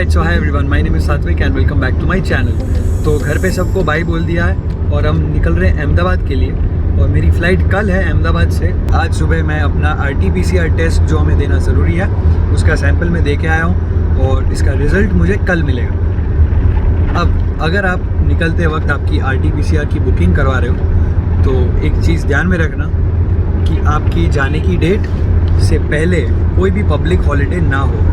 Alright, so hi everyone, my name is Satvik and welcome back to my channel। तो घर पे सबको bye बोल दिया है और हम निकल रहे हैं अहमदाबाद के लिए और मेरी फ़्लाइट कल है अहमदाबाद से। आज सुबह मैं अपना RT-PCR टेस्ट जो हमें देना ज़रूरी है उसका सैंपल मैं दे के आया हूँ और इसका रिज़ल्ट मुझे कल मिलेगा। अब अगर आप निकलते वक्त आपकी RT-PCR की बुकिंग करवा रहे हो तो एक चीज़ ध्यान में रखना कि आपकी जाने की डेट से पहले कोई भी पब्लिक हॉलीडे ना हो।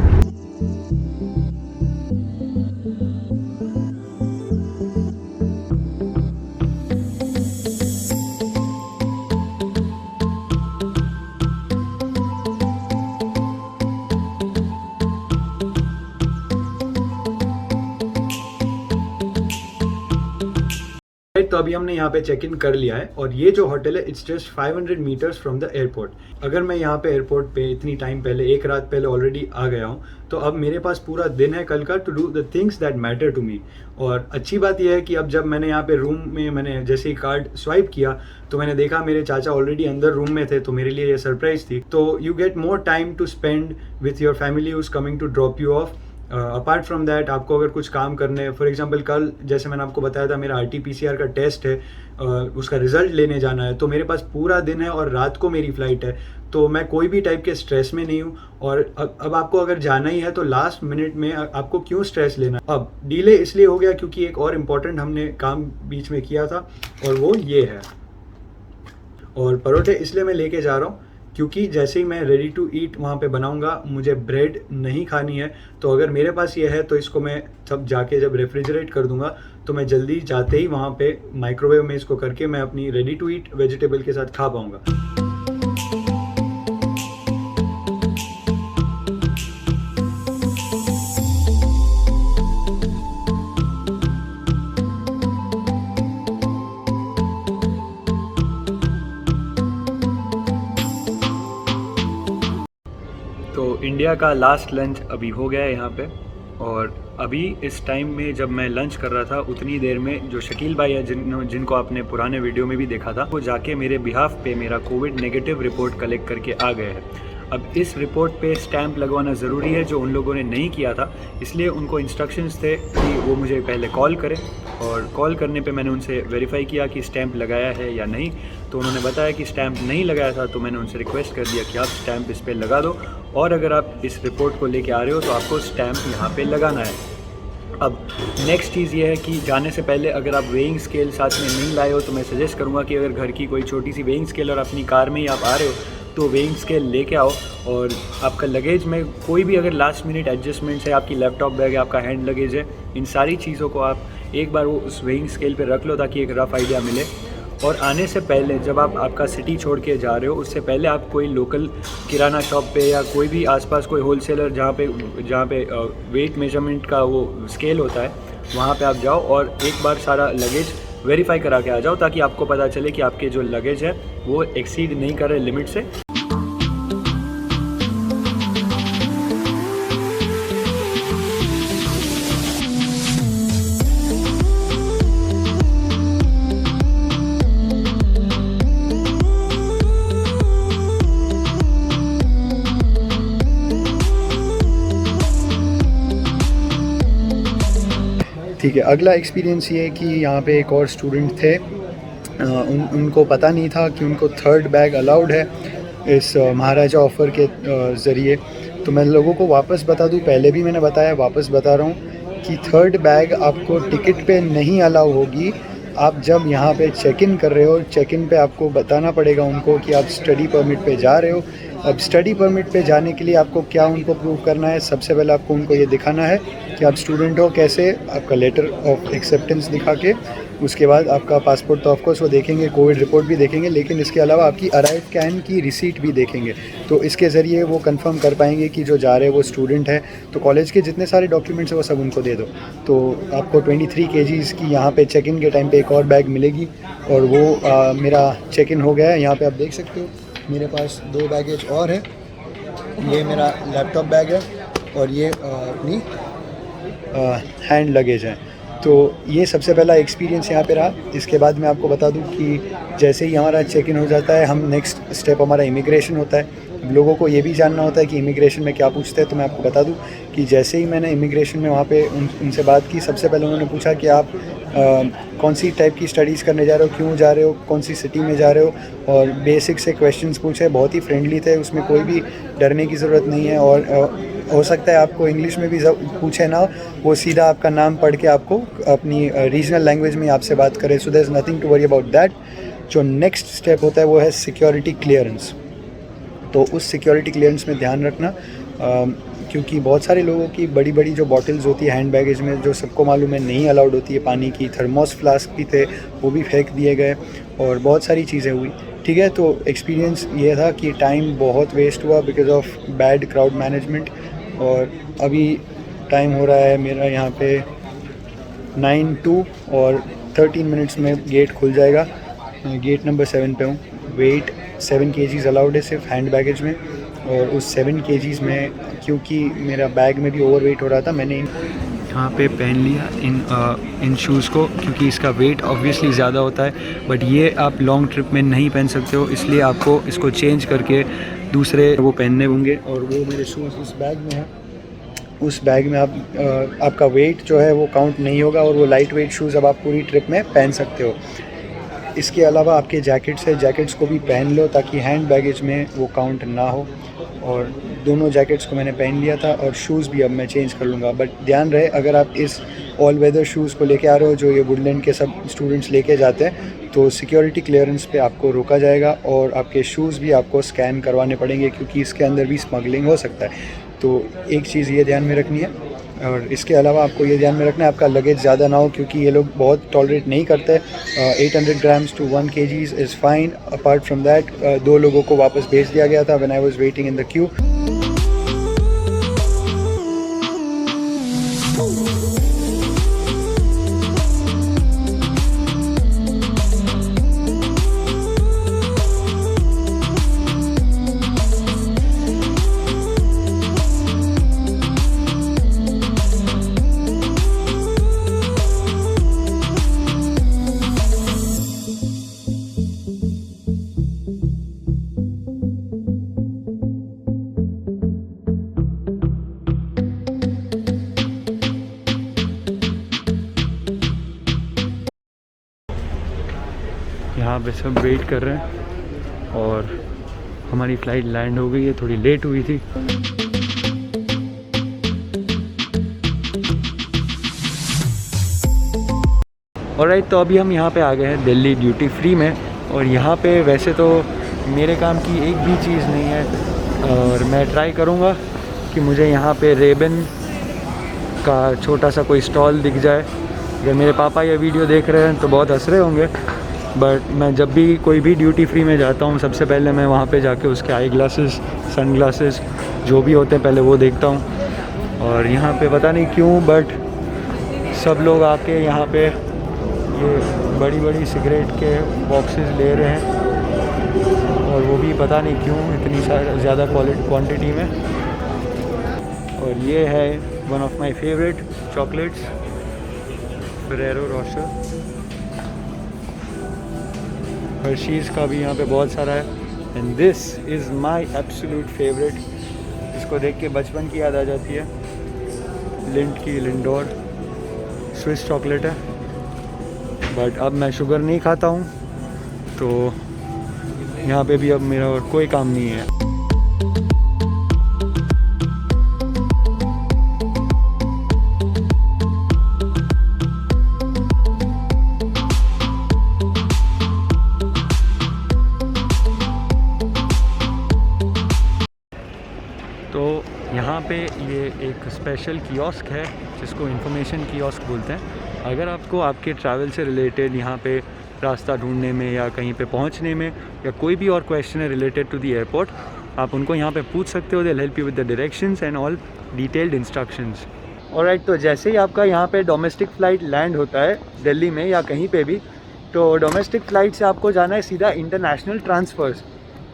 तो अभी हमने यहाँ पे चेक इन कर लिया है और ये जो होटल है it's just 500 metres from the airport. अगर मैं यहाँ पे एयरपोर्ट पे इतनी टाइम पहले एक रात पहले ऑलरेडी आ गया हूँ तो अब मेरे पास पूरा दिन है कल का to do the things that matter to me. और अच्छी बात यह है कि अब जब मैंने यहाँ पे रूम में मैंने जैसे ही कार्ड स्वाइप किया तो मैंने देखा मेरे चाचा ऑलरेडी अंदर रूम में थे, तो मेरे लिए ये सरप्राइज थी। तो you get more time to spend with your family who is coming to drop you off. Apart from that आपको अगर कुछ काम करने, फॉर एग्जांपल कल जैसे मैंने आपको बताया था मेरा RT-PCR का टेस्ट है, उसका रिजल्ट लेने जाना है, तो मेरे पास पूरा दिन है और रात को मेरी फ़्लाइट है, तो मैं कोई भी टाइप के स्ट्रेस में नहीं हूँ। और अब आपको अगर जाना ही है तो लास्ट मिनट में आपको क्यों स्ट्रेस लेना। अब डिले इसलिए हो गया क्योंकि एक और इम्पॉर्टेंट हमने काम बीच में किया था और वो ये है। और परोठे इसलिए मैं लेके जा रहा हूँ क्योंकि जैसे ही मैं रेडी टू ईट वहाँ पे बनाऊँगा मुझे ब्रेड नहीं खानी है, तो अगर मेरे पास ये है तो इसको मैं तब जाके जब रेफ्रिजरेट कर दूँगा तो मैं जल्दी जाते ही वहाँ पे माइक्रोवेव में इसको करके मैं अपनी रेडी टू ईट वेजिटेबल के साथ खा पाऊँगा। तो इंडिया का लास्ट लंच अभी हो गया है यहाँ पे, और अभी इस टाइम में जब मैं लंच कर रहा था उतनी देर में जो शकील भाई है जिनको आपने पुराने वीडियो में भी देखा था, वो जाके मेरे बिहाफ पे मेरा कोविड नेगेटिव रिपोर्ट कलेक्ट करके आ गए हैं। अब इस रिपोर्ट पे स्टैंप लगवाना ज़रूरी है जो उन लोगों ने नहीं किया था, इसलिए उनको इंस्ट्रक्शंस थे कि वो मुझे पहले कॉल करें, और कॉल करने पे मैंने उनसे वेरीफाई किया कि स्टैंप लगाया है या नहीं, तो उन्होंने बताया कि स्टैंप नहीं लगाया था। तो मैंने उनसे रिक्वेस्ट कर दिया कि आप स्टैंप इस पर लगा दो, और अगर आप इस रिपोर्ट को लेके आ रहे हो तो आपको स्टैंप यहाँ पे लगाना है। अब नेक्स्ट चीज़ ये है कि जाने से पहले अगर आप वेइंग स्केल साथ में नहीं लाए हो तो मैं सजेस्ट करूँगा कि अगर घर की कोई छोटी सी वेइंग स्केल और अपनी कार में ही आप आ रहे हो तो वेइंग स्केल लेके आओ। और आपका लगेज में कोई भी अगर लास्ट मिनट एडजस्टमेंट्स है, आपकी लैपटॉप बैग है, आपका हैंड लगेज है, इन सारी चीज़ों को आप एक बार वो उस वेइंग स्केल पे रख लो ताकि एक रफ़ आइडिया मिले। और आने से पहले जब आप आपका सिटी छोड़ के जा रहे हो उससे पहले आप कोई लोकल किराना शॉप पे या कोई भी आसपास कोई होलसेलर जहाँ पे वेट मेजरमेंट का वो स्केल होता है वहाँ पे आप जाओ और एक बार सारा लगेज वेरीफाई करा के आ जाओ, ताकि आपको पता चले कि आपके जो लगेज है वो एक्सीड नहीं कर रहे लिमिट से। ठीक है, अगला एक्सपीरियंस ये है कि यहाँ पे एक और स्टूडेंट थे, उनको पता नहीं था कि उनको थर्ड बैग अलाउड है इस महाराजा ऑफ़र के ज़रिए। तो मैं लोगों को वापस बता दूँ, पहले भी मैंने बताया, वापस बता रहा हूँ कि थर्ड बैग आपको टिकट पे नहीं अलाउ होगी। आप जब यहाँ पे चेक इन कर रहे हो, चेक इन पे आपको बताना पड़ेगा उनको कि आप स्टडी परमिट पे जा रहे हो। अब स्टडी परमिट पे जाने के लिए आपको क्या उनको प्रूव करना है, सबसे पहले आपको उनको ये दिखाना है कि आप स्टूडेंट हो, कैसे आपका लेटर ऑफ एक्सेप्टेंस दिखा के, उसके बाद आपका पासपोर्ट तो ऑफकोर्स वो देखेंगे, कोविड रिपोर्ट भी देखेंगे, लेकिन इसके अलावा आपकी अराइव कैन की रिसीट भी देखेंगे। तो इसके ज़रिए वो कंफर्म कर पाएंगे कि जो जा रहे हैं वो स्टूडेंट है। तो कॉलेज के जितने सारे डॉक्यूमेंट्स हैं वो सब उनको दे दो। तो आपको 23 kgs की यहाँ पे चेक इन के टाइम पे एक और बैग मिलेगी, और वो मेरा चेक इन हो गया है। यहाँ पे आप देख सकते हो मेरे पास 2 बैगेज और है, ये मेरा लैपटॉप बैग है और ये अपनी हैंड लगेज है। तो ये सबसे पहला एक्सपीरियंस यहाँ पे रहा। इसके बाद मैं आपको बता दूँ कि जैसे ही हमारा चेक इन हो जाता है, हम नेक्स्ट स्टेप हमारा इमिग्रेशन होता है। लोगों को ये भी जानना होता है कि इमिग्रेशन में क्या पूछते हैं, तो मैं आपको बता दूं कि जैसे ही मैंने इमिग्रेशन में वहाँ पे उनसे बात की, सबसे पहले उन्होंने पूछा कि आप कौन सी टाइप की स्टडीज़ करने जा रहे हो, क्यों जा रहे हो, कौन सी सिटी में जा रहे हो, और बेसिक से क्वेश्चंस पूछे। बहुत ही फ्रेंडली थे, उसमें कोई भी डरने की ज़रूरत नहीं है। और हो सकता है आपको इंग्लिश में भी पूछे ना, वो सीधा आपका नाम पढ़ के आपको अपनी रीजनल लैंग्वेज में आपसे बात करे। So there is nothing to worry about that. जो नेक्स्ट स्टेप होता है वो है सिक्योरिटी क्लियरेंस। तो उस सिक्योरिटी क्लियरेंस में ध्यान रखना, क्योंकि बहुत सारे लोगों की बड़ी बड़ी जो बॉटल्स होती है हैंड बैगेज में, जो सबको मालूम है नहीं अलाउड होती है पानी की। थर्मोस फ्लास्क भी थे, वो भी फेंक दिए गए, और बहुत सारी चीज़ें हुई। ठीक है, तो एक्सपीरियंस ये था कि टाइम बहुत वेस्ट हुआ because of bad crowd management. और अभी टाइम हो रहा है मेरा यहाँ पे 9:02 और 13 मिनट्स में गेट खुल जाएगा। गेट नंबर 7 पे हूँ। वेट 7 kgs अलाउड है सिर्फ हैंड बैगेज में, और उस 7 kgs में क्योंकि मेरा बैग में भी ओवर वेट हो रहा था, मैंने यहाँ पे पहन लिया इन शूज़ को, क्योंकि इसका वेट ऑब्वियसली ज़्यादा होता है। बट ये आप लॉन्ग ट्रिप में नहीं पहन सकते हो, इसलिए आपको इसको चेंज करके दूसरे वो पहनने होंगे। और वो मेरे शूज़ उस बैग में है। उस बैग में आपका वेट जो है वो काउंट नहीं होगा, और वो लाइट वेट शूज़ अब आप पूरी ट्रिप में पहन सकते हो। इसके अलावा आपके जैकेट्स है, जैकेट्स को भी पहन लो ताकि हैंड बैगेज में वो काउंट ना हो। और दोनों जैकेट्स को मैंने पहन लिया था, और शूज़ भी अब मैं चेंज कर लूँगा। बट ध्यान रहे, अगर आप इस ऑल वेदर शूज़ को लेके आ रहे हो जो ये वुडलैंड के सब स्टूडेंट्स लेके जाते हैं, तो सिक्योरिटी क्लियरेंस पे आपको रोका जाएगा, और आपके शूज़ भी आपको स्कैन करवाने पड़ेंगे, क्योंकि इसके अंदर भी स्मगलिंग हो सकता है। तो एक चीज़ ये ध्यान में रखनी है। और इसके अलावा आपको ये ध्यान में रखना है आपका लगेज ज़्यादा ना हो, क्योंकि ये लोग बहुत टॉलरेट नहीं करते। 800 grams to 1 kgs is fine. Apart from that 2 लोगों को वापस भेज दिया गया था when I was waiting in the Q. यहाँ पे सब वेट कर रहे हैं, और हमारी फ़्लाइट लैंड हो गई है, थोड़ी लेट हुई थी। ऑलराइट, तो अभी हम यहाँ पे आ गए हैं दिल्ली ड्यूटी फ्री में। और यहाँ पे वैसे तो मेरे काम की एक भी चीज़ नहीं है, और मैं ट्राई करूँगा कि मुझे यहाँ पे रेबन का छोटा सा कोई स्टॉल दिख जाए। अगर मेरे पापा ये वीडियो देख रहे हैं तो बहुत हंस रहे होंगे, बट मैं जब भी कोई भी ड्यूटी फ्री में जाता हूँ, सबसे पहले मैं वहाँ पे जाके उसके आई ग्लासेस, सन ग्लासेस जो भी होते हैं पहले वो देखता हूँ। और यहाँ पे पता नहीं क्यों, बट सब लोग आके यहाँ पे ये बड़ी बड़ी सिगरेट के बॉक्सेस ले रहे हैं, और वो भी पता नहीं क्यों इतनी ज़्यादा क्वांटिटी में। और ये है one of my favourite chocolates, Ferrero Rocher. Hershey's का भी यहाँ पे बहुत सारा है, and this is my absolute favourite. इसको देख के बचपन की याद आ जाती है। लिंट की लिंडोर स्विस चॉकलेट है, बट अब मैं शुगर नहीं खाता हूँ, तो यहाँ पे भी अब मेरा और कोई काम नहीं है। तो यहाँ पे ये एक स्पेशल कियोस्क है जिसको इन्फॉर्मेशन कियोस्क बोलते हैं। अगर आपको आपके ट्रैवल से रिलेटेड यहाँ पे रास्ता ढूंढने में या कहीं पे पहुँचने में या कोई भी और क्वेश्चन है रिलेटेड टू द एयरपोर्ट, आप उनको यहाँ पे पूछ सकते हो। They help you with the directions and all detailed instructions. Alright, तो जैसे ही आपका यहाँ पे डोमेस्टिक फ़्लाइट लैंड होता है दिल्ली में या कहीं पे भी, तो डोमेस्टिक फ़्लाइट से आपको जाना है सीधा इंटरनेशनल ट्रांसफ़र्स।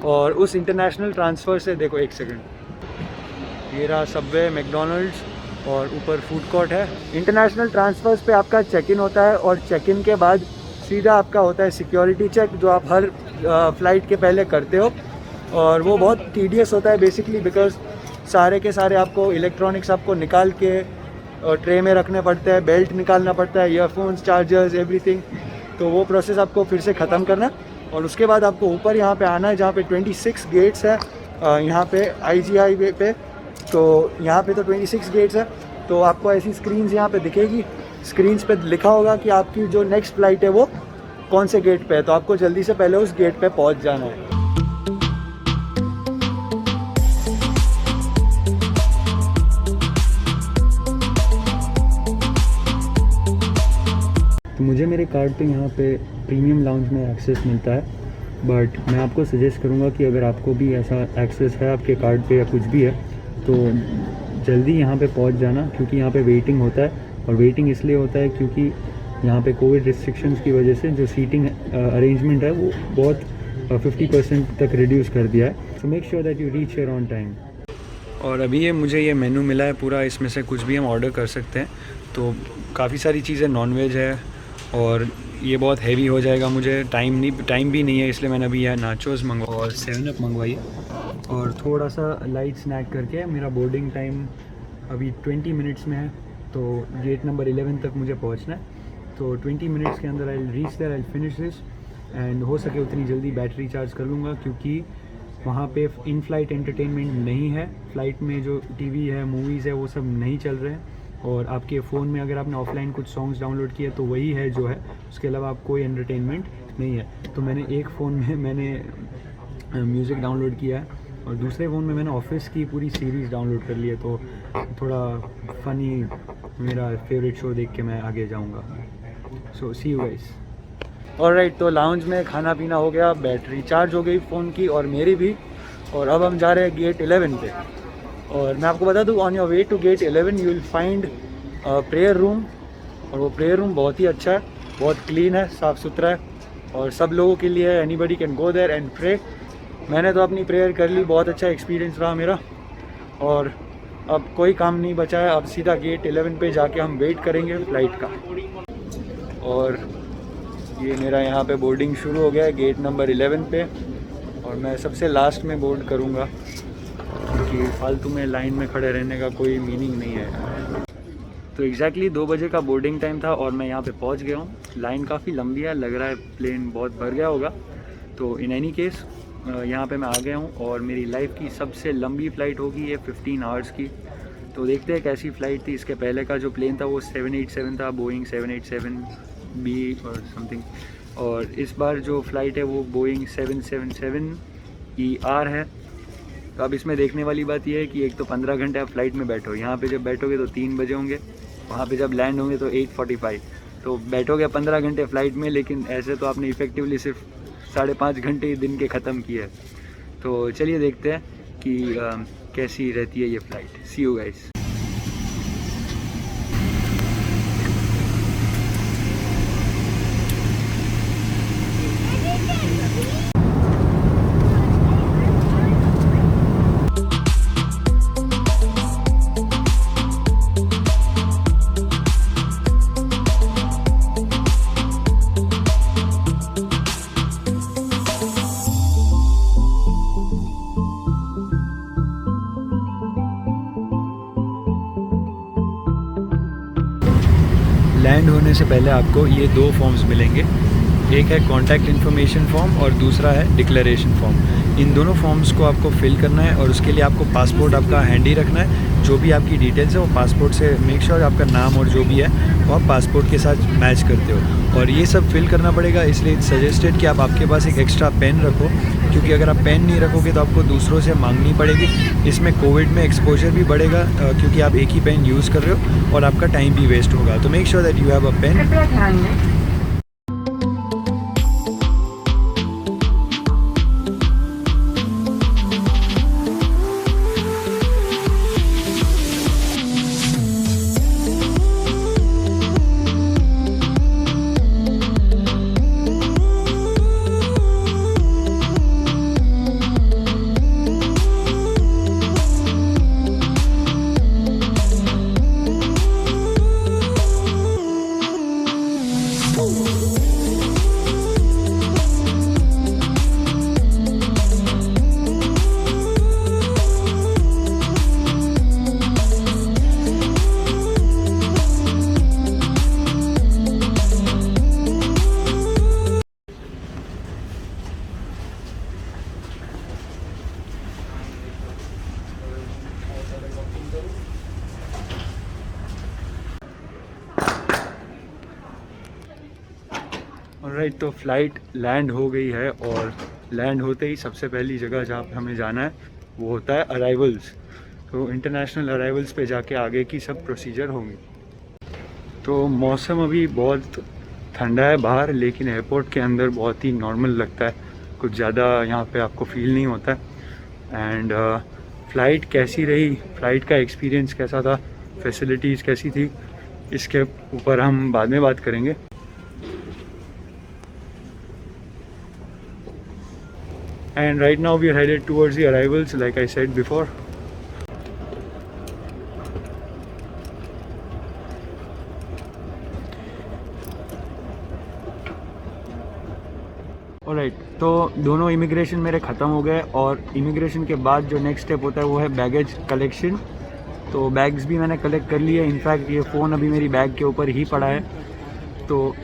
और उस इंटरनेशनल ट्रांसफ़र से देखो, एक सेकेंड, ये रहा सबवे, मैकडोनल्ड्स, और ऊपर फूड कोर्ट है। इंटरनेशनल ट्रांसफ़र्स पे आपका चेक इन होता है और चेक इन के बाद सीधा आपका होता है सिक्योरिटी चेक, जो आप हर फ़्लाइट के पहले करते हो, और वो बहुत टीडियस होता है बेसिकली बिकॉज सारे के सारे आपको इलेक्ट्रॉनिक्स आपको निकाल के ट्रे में रखने पड़ते हैं, बेल्ट निकालना पड़ता है, ईयरफोन्स, चार्जर्स, एवरीथिंग। तो वो प्रोसेस आपको फिर से ख़त्म करना है और उसके बाद आपको ऊपर यहाँ पे आना है जहाँ पे 26 गेट्स है यहाँ पे IGI वे पे। तो यहाँ पे तो 26 गेट्स है, तो आपको ऐसी स्क्रीन्स यहाँ पे दिखेगी, स्क्रीन्स पे लिखा होगा कि आपकी जो नेक्स्ट फ़्लाइट है वो कौन से गेट पे है, तो आपको जल्दी से पहले उस गेट पे पहुँच जाना है। तो मुझे मेरे कार्ड पे यहाँ पे प्रीमियम लाउंज में एक्सेस मिलता है, बट मैं आपको सजेस्ट करूँगा कि अगर आपको भी ऐसा एक्सेस है आपके कार्ड पे या कुछ भी है तो जल्दी यहाँ पे पहुँच जाना, क्योंकि यहाँ पे वेटिंग होता है। और वेटिंग इसलिए होता है क्योंकि यहाँ पे कोविड रिस्ट्रिक्शंस की वजह से जो सीटिंग अरेंजमेंट है वो बहुत 50% तक रिड्यूस कर दिया है। So make sure that you reach here on time. और अभी मुझे ये मेनू मिला है पूरा, इसमें से कुछ भी हम ऑर्डर कर सकते हैं। तो काफ़ी सारी चीज़ें नॉन-वेज है और ये बहुत हैवी हो जाएगा, मुझे टाइम भी नहीं है, इसलिए मैंने अभी यह नाचोस मंगवा और 7 अप मंगवाई है और थोड़ा सा लाइट स्नैक करके। मेरा बोर्डिंग टाइम अभी 20 मिनट्स में है, तो गेट नंबर 11 तक मुझे पहुंचना है। तो 20 मिनट्स के अंदर I will reach there, I will finish this and हो सके उतनी जल्दी बैटरी चार्ज कर लूँगा, क्योंकि वहाँ पे इन फ्लाइट एंटरटेनमेंट नहीं है। फ़्लाइट में जो टीवी है, मूवीज़ है, वो सब नहीं चल रहे हैं। और आपके फ़ोन में अगर आपने ऑफलाइन कुछ सॉन्ग्स डाउनलोड किए तो वही है जो है, उसके अलावा आप कोई एंटरटेनमेंट नहीं है। तो मैंने एक फ़ोन में म्यूज़िक डाउनलोड किया है और दूसरे फ़ोन में मैंने ऑफिस की पूरी सीरीज़ डाउनलोड कर ली है। तो थोड़ा फ़नी मेरा फेवरेट शो देख के मैं आगे जाऊँगा। सो सी यू गाइस। ऑलराइट, तो लाउंज में खाना पीना हो गया, बैटरी चार्ज हो गई फ़ोन की और मेरी भी, और अब हम जा रहे हैं गेट 11 पे। और मैं आपको बता दूँ, on your way to gate 11 you will find prayer room, और वो प्रेयर रूम बहुत ही अच्छा है, बहुत क्लीन है, साफ़ सुथरा है और सब लोगों के लिए है। Anybody can go there and pray. मैंने तो अपनी प्रेयर कर ली, बहुत अच्छा एक्सपीरियंस रहा मेरा। और अब कोई काम नहीं बचा है, अब सीधा गेट 11 पे जाके हम वेट करेंगे फ़्लाइट का। और ये मेरा यहाँ पे बोर्डिंग शुरू हो गया है गेट नंबर 11 पे, और मैं सबसे लास्ट में बोर्ड करूँगा क्योंकि फालतू में लाइन में खड़े रहने का कोई मीनिंग नहीं है। तो एग्जैक्टली 2 बजे का बोर्डिंग टाइम था और मैं यहाँ पे पहुँच गया हूँ। लाइन काफ़ी लंबी है, लग रहा है प्लेन बहुत भर गया होगा। तो इन एनी केस यहाँ पे मैं आ गया हूँ और मेरी लाइफ की सबसे लंबी फ़्लाइट होगी ये 15 आवर्स की। तो देखते हैं कैसी फ़्लाइट थी। इसके पहले का जो प्लेन था वो 787 था, बोइंग 787B और समथिंग, और इस बार जो फ़्लाइट है वो बोइंग 777ER है। तो अब इसमें देखने वाली बात यह है कि एक तो 15 घंटे आप फ्लाइट में बैठो, यहाँ पे जब बैठोगे तो 3 बजे होंगे, वहाँ पे जब लैंड होंगे तो 8:45। तो बैठोगे 15 घंटे फ़्लाइट में, लेकिन ऐसे तो आपने इफ़ेक्टिवली सिर्फ 5.5 घंटे दिन के ख़त्म किए हैं। तो चलिए देखते हैं कि कैसी रहती है ये flight. See you guys. Land होने से पहले आपको ये 2 फॉर्म्स मिलेंगे, एक है कॉन्टैक्ट इन्फॉर्मेशन फॉर्म और दूसरा है डिक्लेरेशन फॉर्म। इन दोनों फॉर्म्स को आपको फिल करना है और उसके लिए आपको पासपोर्ट आपका हैंडी रखना है। जो भी आपकी डिटेल्स है वो पासपोर्ट से मेक श्योर आपका नाम और जो भी है वो आप पासपोर्ट के साथ मैच करते हो, और ये सब फिल करना पड़ेगा। इसलिए सजेस्टेड कि आप आपके पास एक एक्स्ट्रा पेन रखो, क्योंकि अगर आप पेन नहीं रखोगे तो आपको दूसरों से मांगनी पड़ेगी। इसमें कोविड में एक्सपोजर भी बढ़ेगा क्योंकि आप एक ही पेन यूज़ कर रहे हो और आपका टाइम भी वेस्ट होगा। तो make sure that you have a pen. Alright, तो फ़्लाइट लैंड हो गई है और लैंड होते ही सबसे पहली जगह जहाँ पे हमें जाना है वो होता है अराइवल्स। तो इंटरनेशनल अराइवल्स पे जाके आगे की सब प्रोसीजर होंगी। तो मौसम अभी बहुत ठंडा है बाहर, लेकिन एयरपोर्ट के अंदर बहुत ही नॉर्मल लगता है, कुछ ज़्यादा यहाँ पे आपको फील नहीं होता है। एंड फ़्लाइट कैसी रही, फ़्लाइट का एक्सपीरियंस कैसा था, फैसिलिटीज़ कैसी थी, इसके ऊपर हम बाद में बात करेंगे। And right now we are headed towards the arrivals, like I said before. Alright, तो दोनों इमिग्रेशन मेरे ख़त्म हो गए और इमिग्रेशन के बाद जो नेक्स्ट स्टेप होता है वो है बैगेज कलेक्शन। तो बैग्स भी मैंने कलेक्ट कर लिए, इनफैक्ट ये फ़ोन अभी मेरी बैग के ऊपर ही पड़ा है। तो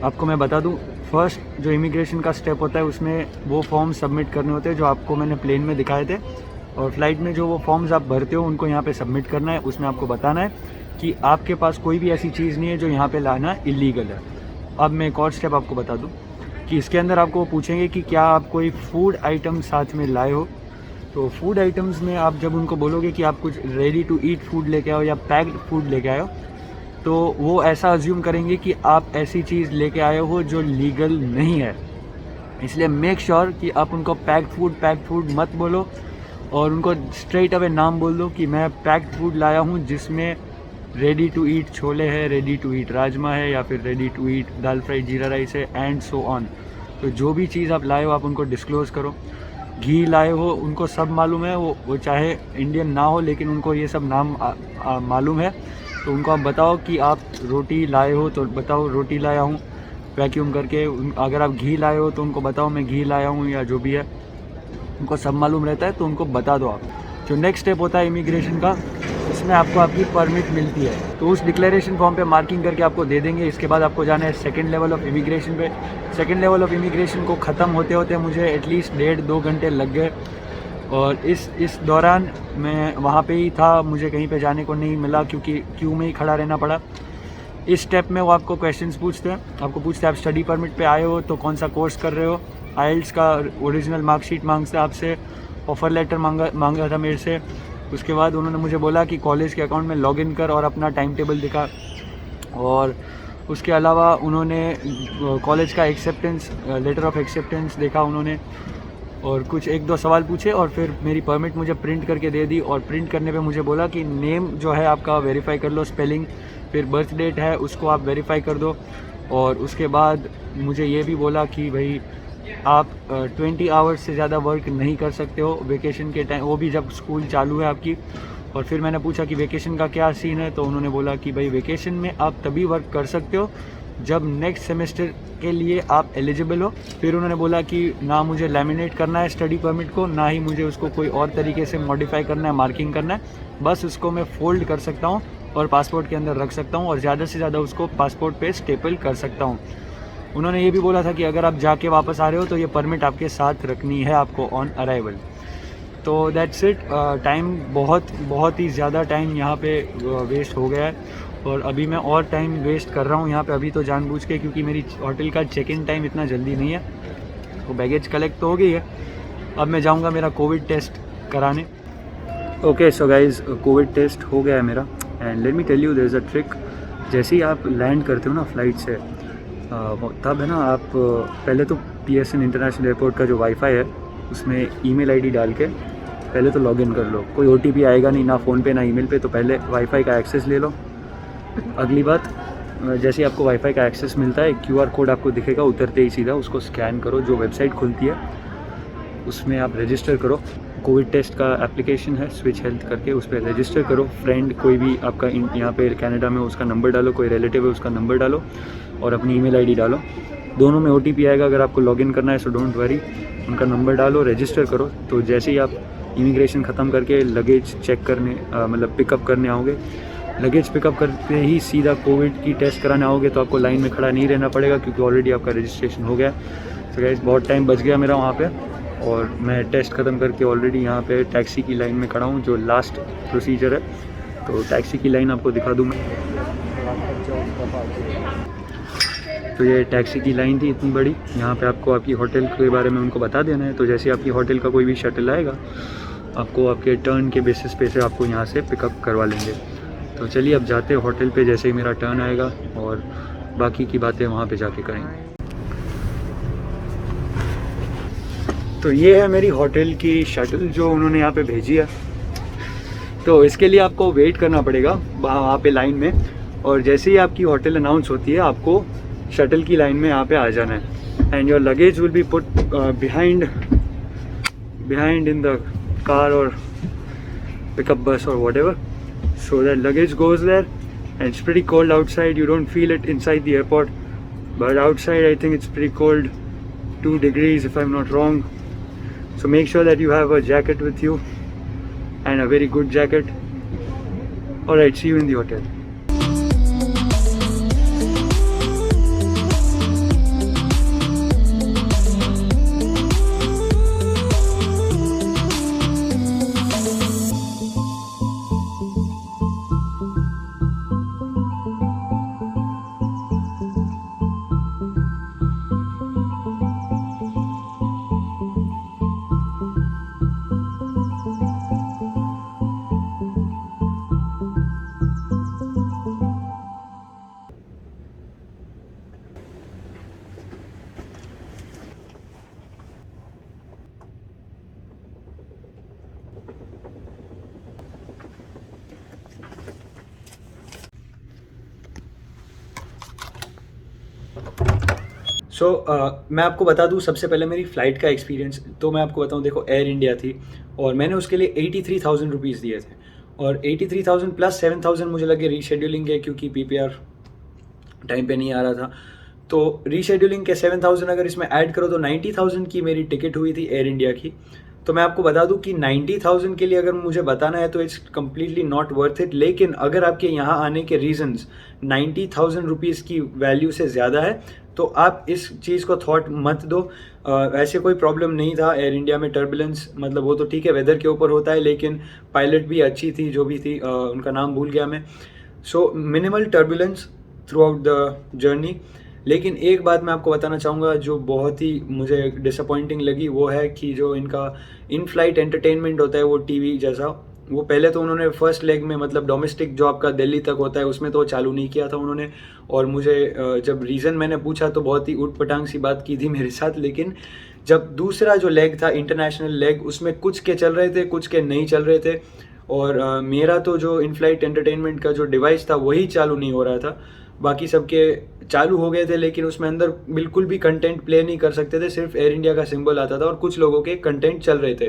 आपको मैं बता दूं, फर्स्ट जो इमिग्रेशन का स्टेप होता है उसमें वो फॉर्म सबमिट करने होते हैं जो आपको मैंने प्लेन में दिखाए थे, और फ्लाइट में जो वो फॉर्म्स आप भरते हो उनको यहाँ पे सबमिट करना है। उसमें आपको बताना है कि आपके पास कोई भी ऐसी चीज़ नहीं है जो यहाँ पे लाना इलीगल है। अब मैं एक और स्टेप आपको बता दूँ कि इसके अंदर आपको पूछेंगे कि क्या आप कोई फूड आइटम साथ में लाए हो। तो फूड आइटम्स में आप जब उनको बोलोगे कि आप कुछ रेडी टू ईट फूड लेके आओ या पैक्ड फूड लेके आए हो, तो वो ऐसा अज्यूम करेंगे कि आप ऐसी चीज़ लेके आए हो जो लीगल नहीं है। इसलिए मेक श्योर कि आप उनको पैक्ड फूड मत बोलो और उनको स्ट्रेट अवे नाम बोल दो कि मैं पैक्ड फूड लाया हूँ जिसमें रेडी टू ईट छोले है, रेडी टू ईट राजमा है, या फिर ready to eat dal fry jeera rice है, एंड सो ऑन। तो जो भी चीज़ आप लाए हो आप उनको डिस्क्लोज़ करो। घी लाए हो उनको सब मालूम है, वो चाहे इंडियन ना हो लेकिन उनको ये सब नाम मालूम है। तो उनको आप बताओ कि आप रोटी लाए हो तो बताओ रोटी लाया हूँ वैक्यूम करके। अगर आप घी लाए हो तो उनको बताओ मैं घी लाया हूँ, या जो भी है उनको सब मालूम रहता है तो उनको बता दो आप। जो नेक्स्ट स्टेप होता है इमिग्रेशन का, उसमें आपको आपकी परमिट मिलती है, तो उस डिक्लेरेशन फॉर्म पे मार्किंग करके आपको दे देंगे। इसके बाद आपको जाना है सेकंड लेवल ऑफ इमिग्रेशन पे। सेकंड लेवल ऑफ इमिग्रेशन को ख़त्म होते होते मुझे एटलीस्ट 1.5-2 घंटे लग गए, और इस दौरान मैं वहाँ पे ही था, मुझे कहीं पे जाने को नहीं मिला क्योंकि क्यू में ही खड़ा रहना पड़ा। इस स्टेप में वो आपको क्वेश्चंस पूछते हैं, आपको पूछते हैं आप स्टडी परमिट पे आए हो तो कौन सा कोर्स कर रहे हो, आइल्स का ओरिजिनल मार्कशीट मांगते हैं आपसे, ऑफ़र लेटर मांगा था मेरे से। उसके बाद उन्होंने मुझे बोला कि कॉलेज के अकाउंट में लॉगिन कर और अपना टाइम टेबल दिखा, और उसके अलावा उन्होंने कॉलेज का एक्सेप्टेंस लेटर ऑफ एक्सेप्टेंस देखा उन्होंने, और कुछ 1-2 सवाल पूछे, और फिर मेरी परमिट मुझे प्रिंट करके दे दी। और प्रिंट करने पे मुझे बोला कि नेम जो है आपका वेरीफाई कर लो, स्पेलिंग, फिर बर्थ डेट है उसको आप वेरीफाई कर दो। और उसके बाद मुझे ये भी बोला कि भाई आप 20 आवर्स से ज़्यादा वर्क नहीं कर सकते हो वेकेशन के टाइम, वो भी जब स्कूल चालू है आपकी। और फिर मैंने पूछा कि वेकेशन का क्या सीन है, तो उन्होंने बोला कि भाई वेकेशन में आप तभी वर्क कर सकते हो जब नेक्स्ट सेमेस्टर के लिए आप एलिजिबल हो। फिर उन्होंने बोला कि ना मुझे लैमिनेट करना है स्टडी परमिट को, ना ही मुझे उसको कोई और तरीके से मॉडिफाई करना है, मार्किंग करना है, बस उसको मैं फोल्ड कर सकता हूँ और पासपोर्ट के अंदर रख सकता हूँ, और ज़्यादा से ज़्यादा उसको पासपोर्ट पे स्टेपल कर सकता हूँ। उन्होंने ये भी बोला था कि अगर आप जाके वापस आ रहे हो तो ये परमिट आपके साथ रखनी है आपको ऑन अराइवल। तो दैट्स इट। टाइम बहुत ही ज़्यादा टाइम यहाँ पे वेस्ट हो गया है, और अभी मैं और टाइम वेस्ट कर रहा हूँ यहाँ पे अभी तो जानबूझ के, क्योंकि मेरी होटल का चेक इन टाइम इतना जल्दी नहीं है। तो बैगेज कलेक्ट तो हो गई है, अब मैं जाऊँगा मेरा कोविड टेस्ट कराने। Okay so guys, covid test हो गया है मेरा, and let me tell you there is a trick. जैसे ही आप लैंड करते हो ना फ्लाइट से, तब है ना आप पहले तो PSN इंटरनेशनल एयरपोर्ट का जो वाईफाई है उसमें ईमेल आईडी डाल के पहले तो लॉगिन कर लो। कोई OTP आएगा नहीं, ना फ़ोन पे ना ईमेल पे, तो पहले वाईफाई का एक्सेस ले लो। अगली बात, जैसे आपको वाईफाई का एक्सेस मिलता है, QR कोड आपको दिखेगा उतरते ही सीधा, उसको स्कैन करो। जो वेबसाइट खुलती है उसमें आप रजिस्टर करो। कोविड टेस्ट का एप्लीकेशन है स्विच हेल्थ करके, उस पर रजिस्टर करो। फ्रेंड कोई भी आपका यहाँ पे कनाडा में उसका नंबर डालो, कोई रिलेटिव है उसका नंबर डालो, और अपनी ईमेल आईडी डालो। दोनों में OTP आएगा अगर आपको लॉगिन करना है, सो डोंट वरी। उनका नंबर डालो, रजिस्टर करो। तो जैसे ही आप इमिग्रेशन ख़त्म करके लगेज चेक करने मतलब पिकअप करने आओगे, लगेज पिकअप करते ही सीधा कोविड की टेस्ट कराने आओगे, तो आपको लाइन में खड़ा नहीं रहना पड़ेगा क्योंकि ऑलरेडी आपका रजिस्ट्रेशन हो गया। तो गाइस बहुत टाइम बच गया मेरा वहाँ पे, और मैं टेस्ट ख़त्म करके ऑलरेडी यहाँ पे टैक्सी की लाइन में खड़ा हूँ, जो लास्ट प्रोसीजर है। तो टैक्सी की लाइन आपको दिखा दूँ मैं। तो ये टैक्सी की लाइन थी इतनी बड़ी, यहाँ पे आपको आपकी होटल के बारे में उनको बता देना है। तो जैसे आपकी होटल का कोई भी शटल आएगा, आपको आपके टर्न के बेसिस पे से आपको यहाँ से पिकअप करवा लेंगे। तो चलिए अब जाते हैं होटल पे जैसे ही मेरा टर्न आएगा, और बाकी की बातें वहाँ पे जाके करेंगे। तो ये है मेरी होटल की शटल जो उन्होंने यहाँ पे भेजी है। तो इसके लिए आपको वेट करना पड़ेगा वहाँ पे लाइन में, और जैसे ही आपकी होटल अनाउंस होती है आपको शटल की लाइन में यहाँ पे आ जाना है। And your luggage will be put behind in the car और पिकअप बस और whatever, so that luggage goes there. And it's pretty cold outside, you don't feel it inside the airport, but outside I think it's pretty cold, 2 degrees if I'm not wrong. So make sure that you have a jacket with you, and a very good jacket. Alright, see you in the hotel. मैं आपको बता दूं सबसे पहले मेरी flight का experience. तो मैं आपको बताऊं, देखो एयर इंडिया थी और मैंने उसके लिए 83,000 रुपीज़ दिए थे, और 83,000 प्लस 7,000 मुझे लगे रीशेड्यूलिंग के, क्योंकि PPR टाइम पे नहीं आ रहा था। तो रीशेड्यूलिंग के 7,000 अगर इसमें ऐड करो तो 90,000 की मेरी टिकट हुई थी एयर इंडिया की। तो मैं आपको बता दूं कि 90,000 के लिए अगर मुझे बताना है तो it's completely not worth it. लेकिन अगर आपके यहाँ आने के रीजंस 90,000 रुपीज़ की वैल्यू से ज़्यादा है तो आप इस चीज़ को थॉट मत दो। ऐसे कोई प्रॉब्लम नहीं था एयर इंडिया में। टर्बुलेंस मतलब वो तो ठीक है, वेदर के ऊपर होता है, लेकिन पायलट भी अच्छी थी जो भी थी, उनका नाम भूल गया मैं। So minimal turbulence throughout the journey. लेकिन एक बात मैं आपको बताना चाहूँगा जो बहुत ही मुझे डिसअपॉइंटिंग लगी, वो है कि जो इनका इन फ्लाइट एंटरटेनमेंट होता है वो टीवी जैसा, वो पहले तो उन्होंने फर्स्ट लेग में मतलब डोमेस्टिक जो आपका दिल्ली तक होता है उसमें तो चालू नहीं किया था उन्होंने। और मुझे जब रीज़न मैंने पूछा तो बहुत ही उट पटांग सी बात की थी मेरे साथ। लेकिन जब दूसरा जो लेग था इंटरनेशनल लेग, उसमें कुछ के चल रहे थे कुछ के नहीं चल रहे थे, और मेरा तो जो इन फ्लाइट एंटरटेनमेंट का जो डिवाइस था वही चालू नहीं हो रहा था। बाकी सबके चालू हो गए थे, लेकिन उसमें अंदर बिल्कुल भी कंटेंट प्ले नहीं कर सकते थे, सिर्फ एयर इंडिया का सिंबल आता था और कुछ लोगों के कंटेंट चल रहे थे।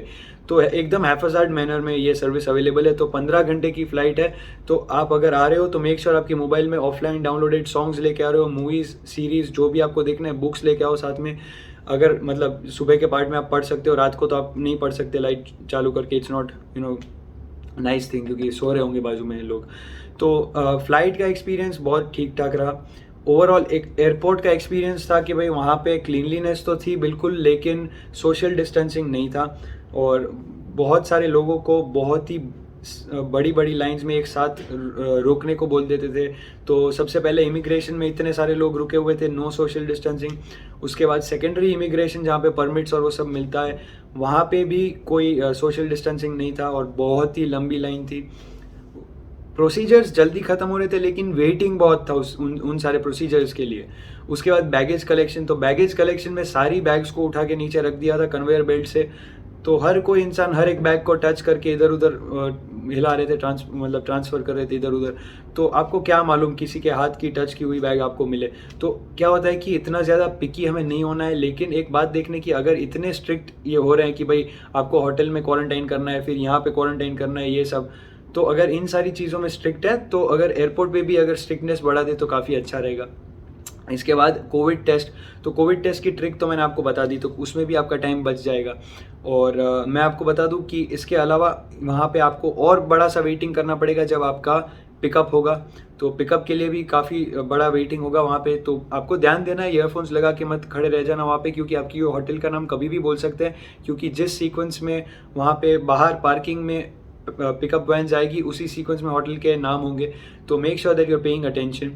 तो एकदम हैफाजार्ड मैनर में ये सर्विस अवेलेबल है। तो 15 घंटे की फ़्लाइट है, तो आप अगर आ रहे हो तो मेक श्योर आपके मोबाइल में ऑफलाइन डाउनलोडेड सॉन्ग्स लेके आ रहे हो, मूवीज़ सीरीज़ जो भी आपको देखना है, बुक्स लेके आओ साथ में। अगर मतलब सुबह के पार्ट में आप पढ़ सकते हो, रात को तो आप नहीं पढ़ सकते लाइट चालू करके, इट्स नॉट नाइस थिंग, क्योंकि सो रहे होंगे बाजू में लोग। तो फ़्लाइट का एक्सपीरियंस बहुत ठीक ठाक रहा। ओवरऑल एक एयरपोर्ट का एक्सपीरियंस था कि भाई वहाँ पे क्लीनलीनेस तो थी बिल्कुल, लेकिन सोशल डिस्टेंसिंग नहीं था, और बहुत सारे लोगों को बहुत ही बड़ी बड़ी लाइंस में एक साथ रोकने को बोल देते थे। तो सबसे पहले इमिग्रेशन में इतने सारे लोग रुके हुए थे, नो सोशल डिस्टेंसिंग। उसके बाद सेकेंडरी इमिग्रेशन जहाँ पे परमिट्स और वो सब मिलता है, वहाँ पे भी कोई सोशल डिस्टेंसिंग नहीं था और बहुत ही लंबी लाइन थी। प्रोसीजर्स जल्दी ख़त्म हो रहे थे, लेकिन वेटिंग बहुत था उन सारे प्रोसीजर्स के लिए। उसके बाद बैगेज कलेक्शन, तो बैगेज कलेक्शन में सारी बैग्स को उठा के नीचे रख दिया था कन्वेयर बेल्ट से। तो हर कोई इंसान हर एक बैग को टच करके इधर उधर हिला रहे थे, ट्रांसफ़र कर रहे थे इधर उधर। तो आपको क्या मालूम किसी के हाथ की टच की हुई बैग आपको मिले। तो क्या होता है कि इतना ज़्यादा पिकी हमें नहीं होना है। लेकिन एक बात देखने की, अगर इतने स्ट्रिक्ट ये हो रहे हैं कि भाई आपको होटल में क्वारंटाइन करना है, फिर यहाँ पे क्वारंटाइन करना है, ये सब, तो अगर इन सारी चीज़ों में स्ट्रिक्ट है, तो अगर एयरपोर्ट पे भी अगर स्ट्रिक्टनेस बढ़ा दे तो काफ़ी अच्छा रहेगा। इसके बाद कोविड टेस्ट, तो कोविड टेस्ट की ट्रिक तो मैंने आपको बता दी, तो उसमें भी आपका टाइम बच जाएगा। और मैं आपको बता दूं कि इसके अलावा वहाँ पे आपको और बड़ा सा वेटिंग करना पड़ेगा जब आपका पिकअप होगा। तो पिकअप के लिए भी काफ़ी बड़ा वेटिंग होगा वहाँ पे। तो आपको ध्यान देना है, ईयरफोन्स लगा के मत खड़े रह जाना वहाँ पे, क्योंकि आपकी होटल का नाम कभी भी बोल सकते हैं, क्योंकि जिस सीक्वेंस में वहाँ पे बाहर पार्किंग में पिकअप वैन जाएगी उसी सीक्वेंस में होटल के नाम होंगे। तो make sure that you are paying attention.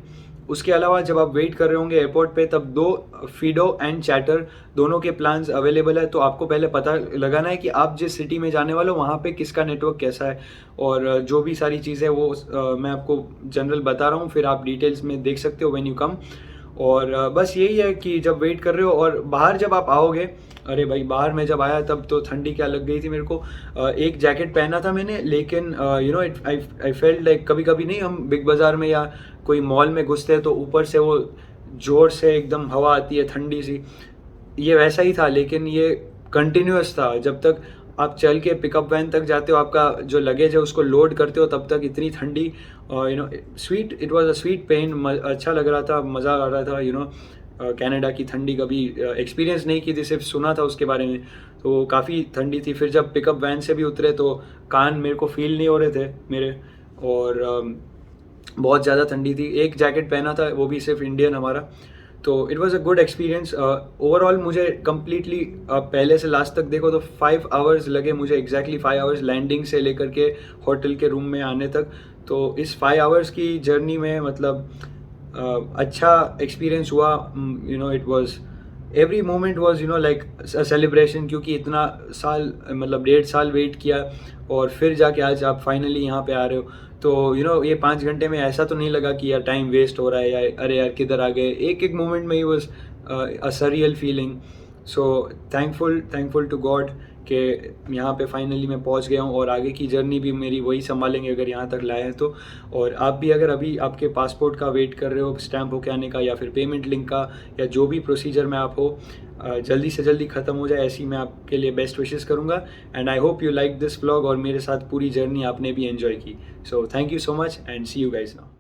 उसके अलावा जब आप वेट कर रहे होंगे एयरपोर्ट पे तब 2 फीडो एंड चैटर दोनों के प्लान्स अवेलेबल है। तो आपको पहले पता लगाना है कि आप जिस सिटी में जाने वाले हो वहाँ पे किसका नेटवर्क कैसा है, और जो भी सारी चीज़ें वो मैं आपको जनरल बता रहा हूँ, फिर आप डिटेल्स में देख सकते हो व्हेन यू कम। और बस यही है कि जब वेट कर रहे हो और बाहर जब आप आओगे, अरे भाई बाहर मैं जब आया तब तो ठंडी क्या लग गई थी मेरे को। एक जैकेट पहना था मैंने, लेकिन you know I felt like कभी कभी नहीं हम बिग बाज़ार में या कोई मॉल में घुसते हैं तो ऊपर से वो ज़ोर से एकदम हवा आती है ठंडी सी, ये वैसा ही था। लेकिन ये कंटिन्यूअस था, जब तक आप चल के पिकअप वैन तक जाते हो, आपका जो लगेज है उसको लोड करते हो, तब तक इतनी ठंडी, you know sweet, it was a sweet pain, अच्छा लग रहा था, मज़ा आ रहा था। यू नो कनाडा की ठंडी कभी एक्सपीरियंस नहीं की थी, सिर्फ सुना था उसके बारे में, तो काफ़ी ठंडी थी। फिर जब पिकअप वैन से भी उतरे तो कान मेरे को फील नहीं हो रहे थे मेरे, और बहुत ज़्यादा ठंडी थी। एक जैकेट पहना था वो भी सिर्फ इंडियन हमारा। तो it was a good experience overall. मुझे कम्प्लीटली पहले से लास्ट तक देखो तो 5 आवर्स लगे मुझे, एग्जैक्टली 5 आवर्स लैंडिंग से लेकर के होटल के रूम में आने तक। तो इस 5 आवर्स की जर्नी में मतलब अच्छा एक्सपीरियंस हुआ। You know it was every moment was you know like a celebration, क्योंकि इतना साल मतलब 1.5 साल वेट किया और फिर जाके आज आप फाइनली यहाँ पे आ रहे हो। तो यू नो ये 5 घंटे में ऐसा तो नहीं लगा कि यार टाइम वेस्ट हो रहा है या अरे यार किधर आ गए, एक एक मोमेंट में ही was a surreal feeling. So thankful to God कि यहाँ पे फाइनली मैं पहुँच गया हूँ, और आगे की जर्नी भी मेरी वही संभालेंगे अगर यहाँ तक लाए हैं तो। और आप भी अगर अभी आपके पासपोर्ट का वेट कर रहे हो, स्टैम्प होके आने का या फिर पेमेंट लिंक का, या जो भी प्रोसीजर में आप हो, जल्दी से जल्दी ख़त्म हो जाए, ऐसी मैं आपके लिए बेस्ट विशेस करूँगा। And I hope you like this vlog, और मेरे साथ पूरी जर्नी आपने भी एंजॉय की। So thank you so much and see you guys now.